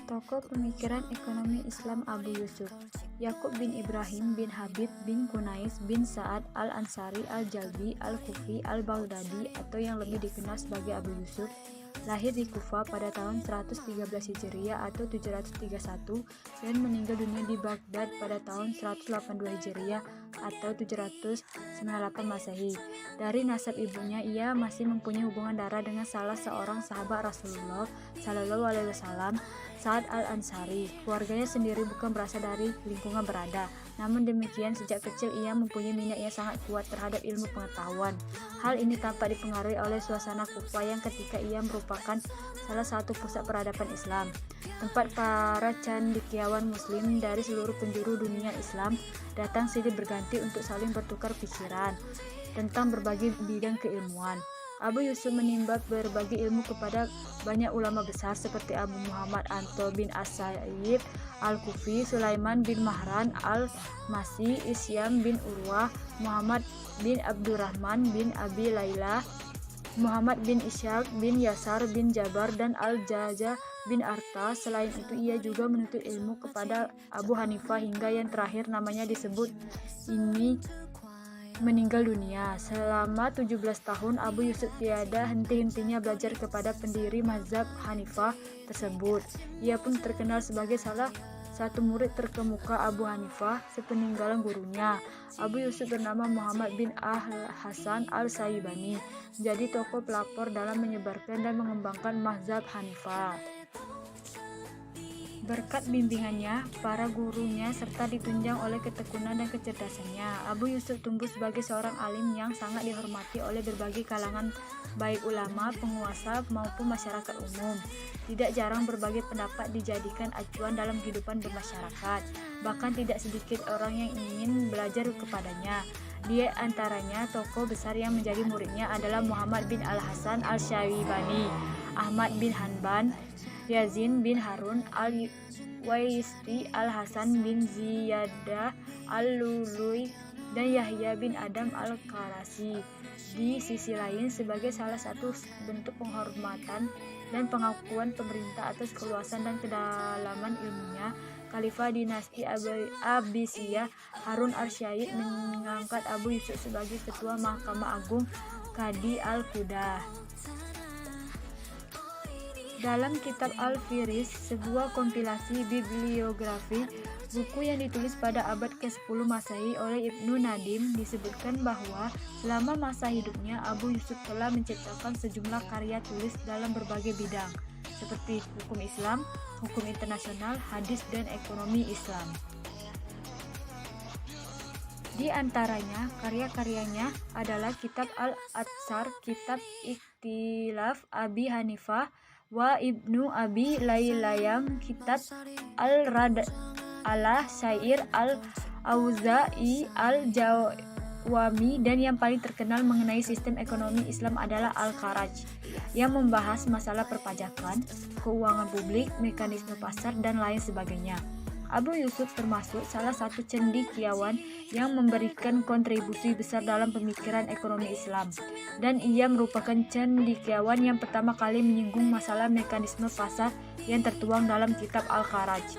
Tokoh pemikiran ekonomi Islam Abu Yusuf, Yakub bin Ibrahim bin Habib bin Kunais bin Sa'ad al-Ansari al-Jalbi al-Kufi al-Baghdadi atau yang lebih dikenal sebagai Abu Yusuf, lahir di Kufa pada tahun 113 Hijriah atau 731 dan meninggal dunia di Baghdad pada tahun 182 Hijriah atau 798 Masehi. Dari nasab ibunya, ia masih mempunyai hubungan darah dengan salah seorang sahabat Rasulullah Shallallahu Alaihi Wasallam, Sa'ad al-Ansari. Keluarganya sendiri bukan berasal dari lingkungan berada, namun demikian sejak kecil ia mempunyai minat yang sangat kuat terhadap ilmu pengetahuan. Hal ini tampak dipengaruhi oleh suasana Kufa yang ketika ia merupakan salah satu pusat peradaban Islam, tempat para cendekiawan muslim dari seluruh penjuru dunia Islam datang silih berganti untuk saling bertukar pikiran tentang berbagai bidang keilmuan. Abu Yusuf menimba berbagai ilmu kepada banyak ulama besar seperti Abu Muhammad Anto bin As-Sayyib Al-Kufi, Sulaiman bin Mahran Al-Masih, Isyam bin Urwah, Muhammad bin Abdurrahman bin Abi Layla, Muhammad bin Ishaq bin Yasar bin Jabar, dan Al-Jaza bin Arta. Selain itu ia juga menuntut ilmu kepada Abu Hanifah hingga yang terakhir namanya disebut ini meninggal dunia. Selama 17 tahun Abu Yusuf tiada henti-hentinya belajar kepada pendiri mazhab Hanifah tersebut. Ia pun terkenal sebagai salah satu murid terkemuka Abu Hanifah sepeninggalan gurunya. Abu Yusuf bernama Muhammad bin Al-Hasan Al-Saibani, menjadi tokoh pelapor dalam menyebarkan dan mengembangkan mazhab Hanifah. Berkat bimbingannya, para gurunya, serta ditunjang oleh ketekunan dan kecerdasannya, Abu Yusuf tumbuh sebagai seorang alim yang sangat dihormati oleh berbagai kalangan, baik ulama, penguasa, maupun masyarakat umum. Tidak jarang berbagai pendapat dijadikan acuan dalam kehidupan bermasyarakat. Bahkan tidak sedikit orang yang ingin belajar kepadanya. Di antaranya, tokoh besar yang menjadi muridnya adalah Muhammad bin Al-Hasan Al-Syaibani, Ahmad bin Hanban, Yazin bin Harun Al-Waisti, Al-Hasan bin Ziyadah Al-Lului, dan Yahya bin Adam Al-Qarasi. Di sisi lain, sebagai salah satu bentuk penghormatan dan pengakuan pemerintah atas keluasan dan kedalaman ilmunya, Khalifah dinasti Abbasiyah Harun Ar-Rasyid mengangkat Abu Yusuf sebagai ketua Mahkamah Agung Qadi Al-Qudah. Dalam kitab Al-Firis, sebuah kompilasi bibliografi buku yang ditulis pada abad ke-10 Masehi oleh Ibnu Nadim, disebutkan bahwa selama masa hidupnya Abu Yusuf telah menciptakan sejumlah karya tulis dalam berbagai bidang seperti hukum Islam, hukum internasional, hadis, dan ekonomi Islam. Di antaranya, karya-karyanya adalah kitab Al-Atsar, kitab Ikhtilaf Abi Hanifah wa Ibnu Abi Laylayam, kitab Al-Rad ala Syair Al-Auza'i Al-Jawami, dan yang paling terkenal mengenai sistem ekonomi Islam adalah Al-Kharaj yang membahas masalah perpajakan, keuangan publik, mekanisme pasar, dan lain sebagainya. Abu Yusuf termasuk salah satu cendekiawan yang memberikan kontribusi besar dalam pemikiran ekonomi Islam, dan ia merupakan cendekiawan yang pertama kali menyinggung masalah mekanisme pasar yang tertuang dalam kitab Al-Kharaj.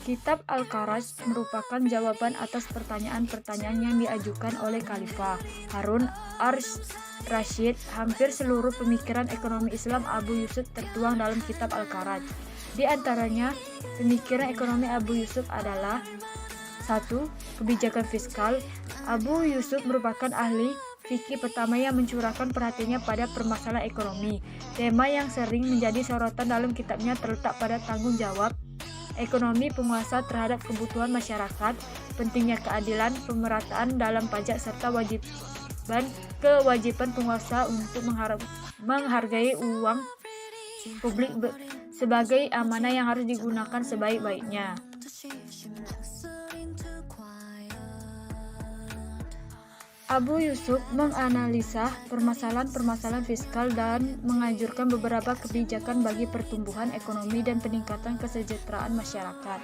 Kitab Al-Kharaj merupakan jawaban atas pertanyaan-pertanyaan yang diajukan oleh Khalifah Harun Ar-Rasyid. Hampir seluruh pemikiran ekonomi Islam Abu Yusuf tertuang dalam kitab Al-Kharaj. Di antaranya, pemikiran ekonomi Abu Yusuf adalah 1. Kebijakan fiskal. Abu Yusuf merupakan ahli fikih pertama yang mencurahkan perhatiannya pada permasalahan ekonomi. Tema yang sering menjadi sorotan dalam kitabnya terletak pada tanggung jawab ekonomi penguasa terhadap kebutuhan masyarakat, pentingnya keadilan, pemerataan dalam pajak, serta kewajiban penguasa untuk menghargai uang publik sebagai amanah yang harus digunakan sebaik-baiknya. Abu Yusuf menganalisa permasalahan-permasalahan fiskal dan menganjurkan beberapa kebijakan bagi pertumbuhan ekonomi dan peningkatan kesejahteraan masyarakat.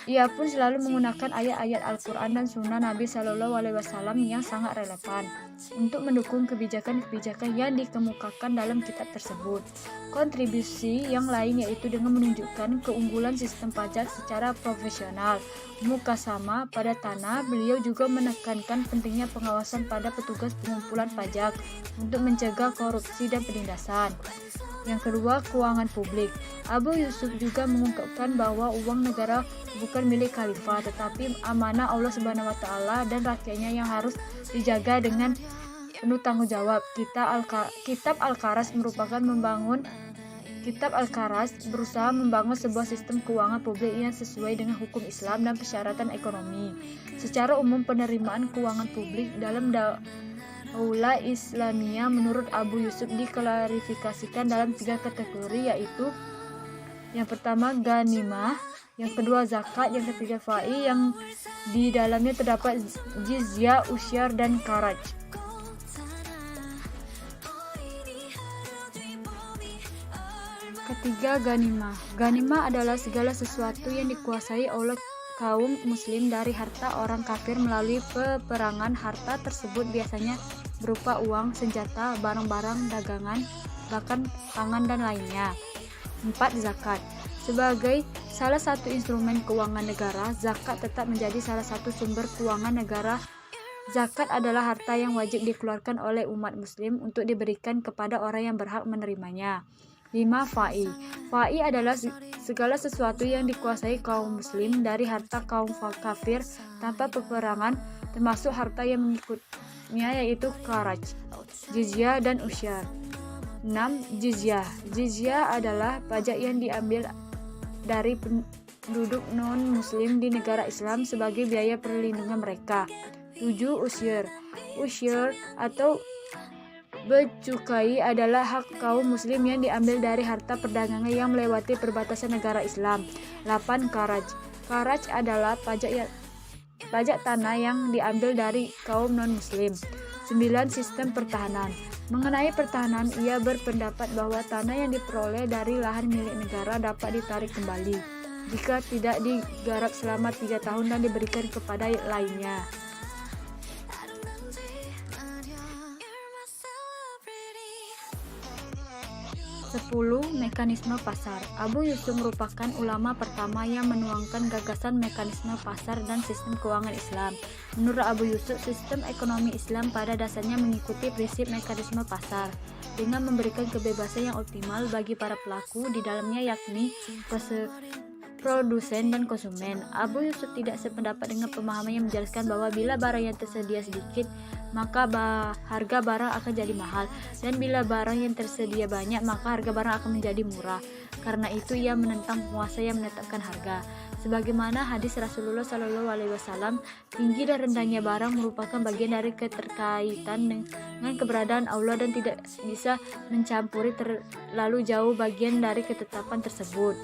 Ia pun selalu menggunakan ayat-ayat Al-Quran dan Sunnah Nabi Shallallahu Alaihi Wasallam yang sangat relevan untuk mendukung kebijakan-kebijakan yang dikemukakan dalam kitab tersebut. Kontribusi yang lain yaitu dengan menunjukkan keunggulan sistem pajak secara profesional. Mukasama pada tanah, beliau juga menekankan pentingnya pengawasan pada petugas pengumpulan pajak untuk mencegah korupsi dan penindasan. Yang kedua, keuangan publik. Abu Yusuf juga mengungkapkan bahwa uang negara bukan milik khalifah, tetapi amanah Allah Subhanahu wa taala dan rakyatnya yang harus dijaga dengan penuh tanggung jawab. Kitab Al-Karas berusaha membangun sebuah sistem keuangan publik yang sesuai dengan hukum Islam dan persyaratan ekonomi. Secara umum, penerimaan keuangan publik dalam Daulah Islamiyah menurut Abu Yusuf diklarifikasikan dalam 3 kategori, yaitu yang pertama ghanimah, yang kedua zakat, yang ketiga fa'i, yang di dalamnya terdapat jizyah, usyar, dan kharaj. Ketiga, ghanimah. Ghanimah adalah segala sesuatu yang dikuasai oleh kaum muslim dari harta orang kafir melalui peperangan. Harta tersebut biasanya berupa uang, senjata, barang-barang dagangan, bahkan pangan dan lainnya. 4. Zakat. Sebagai salah satu instrumen keuangan negara, zakat tetap menjadi salah satu sumber keuangan negara. Zakat adalah harta yang wajib dikeluarkan oleh umat muslim untuk diberikan kepada orang yang berhak menerimanya. 5. Fa'i. Fa'i adalah segala sesuatu yang dikuasai kaum muslim dari harta kaum kafir tanpa peperangan, termasuk harta yang mengikutnya, yaitu kharaj, jizyah, dan usyar. 6. Jizyah. Jizyah adalah pajak yang diambil dari penduduk non-muslim di negara Islam sebagai biaya perlindungan mereka. 7. Usyar. Usyar atau becukai adalah hak kaum muslim yang diambil dari harta perdagangan yang melewati perbatasan negara Islam. 8. Kharaj. Kharaj adalah pajak tanah yang diambil dari kaum non-muslim. 9. Sistem pertahanan. Mengenai pertahanan, ia berpendapat bahwa tanah yang diperoleh dari lahan milik negara dapat ditarik kembali jika tidak digarap selama 3 tahun dan diberikan kepada lainnya. 10. Mekanisme pasar. Abu Yusuf merupakan ulama pertama yang menuangkan gagasan mekanisme pasar dan sistem keuangan Islam. Menurut Abu Yusuf, sistem ekonomi Islam pada dasarnya mengikuti prinsip mekanisme pasar dengan memberikan kebebasan yang optimal bagi para pelaku di dalamnya, yakni produsen dan konsumen. Abu Yusuf tidak sependapat dengan pemahaman yang menjelaskan bahwa bila barang yang tersedia sedikit, maka harga barang akan jadi mahal, dan bila barang yang tersedia banyak, maka harga barang akan menjadi murah. Karena itu ia menentang penguasa yang menetapkan harga. Sebagaimana hadis Rasulullah SAW, tinggi dan rendahnya barang merupakan bagian dari keterkaitan dengan keberadaan Allah dan tidak bisa mencampuri terlalu jauh bagian dari ketetapan tersebut.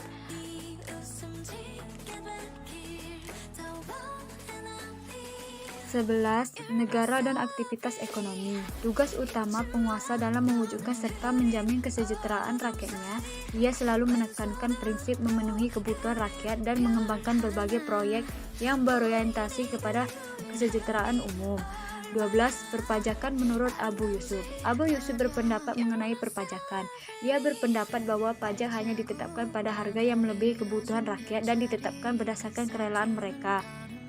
11. Negara dan aktivitas ekonomi. Tugas utama penguasa dalam mewujudkan serta menjamin kesejahteraan rakyatnya, ia selalu menekankan prinsip memenuhi kebutuhan rakyat dan mengembangkan berbagai proyek yang berorientasi kepada kesejahteraan umum. 12. Perpajakan menurut Abu Yusuf. Abu Yusuf berpendapat mengenai perpajakan. Ia berpendapat bahwa pajak hanya ditetapkan pada harga yang melebihi kebutuhan rakyat dan ditetapkan berdasarkan kerelaan mereka.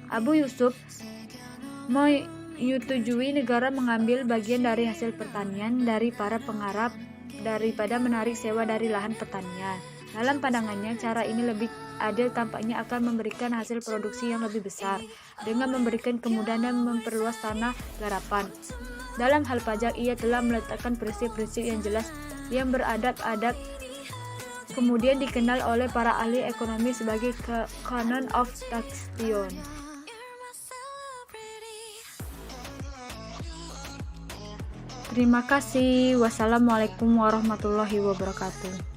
Abu Yusuf menyetujui negara mengambil bagian dari hasil pertanian dari para penggarap daripada menarik sewa dari lahan pertanian. Dalam pandangannya, cara ini lebih adil, tampaknya akan memberikan hasil produksi yang lebih besar dengan memberikan kemudahan dan memperluas tanah garapan. Dalam hal pajak, ia telah meletakkan prinsip-prinsip yang jelas yang beradab-adab, kemudian dikenal oleh para ahli ekonomi sebagai Canon of Taxation. Terima kasih. Wassalamualaikum warahmatullahi wabarakatuh.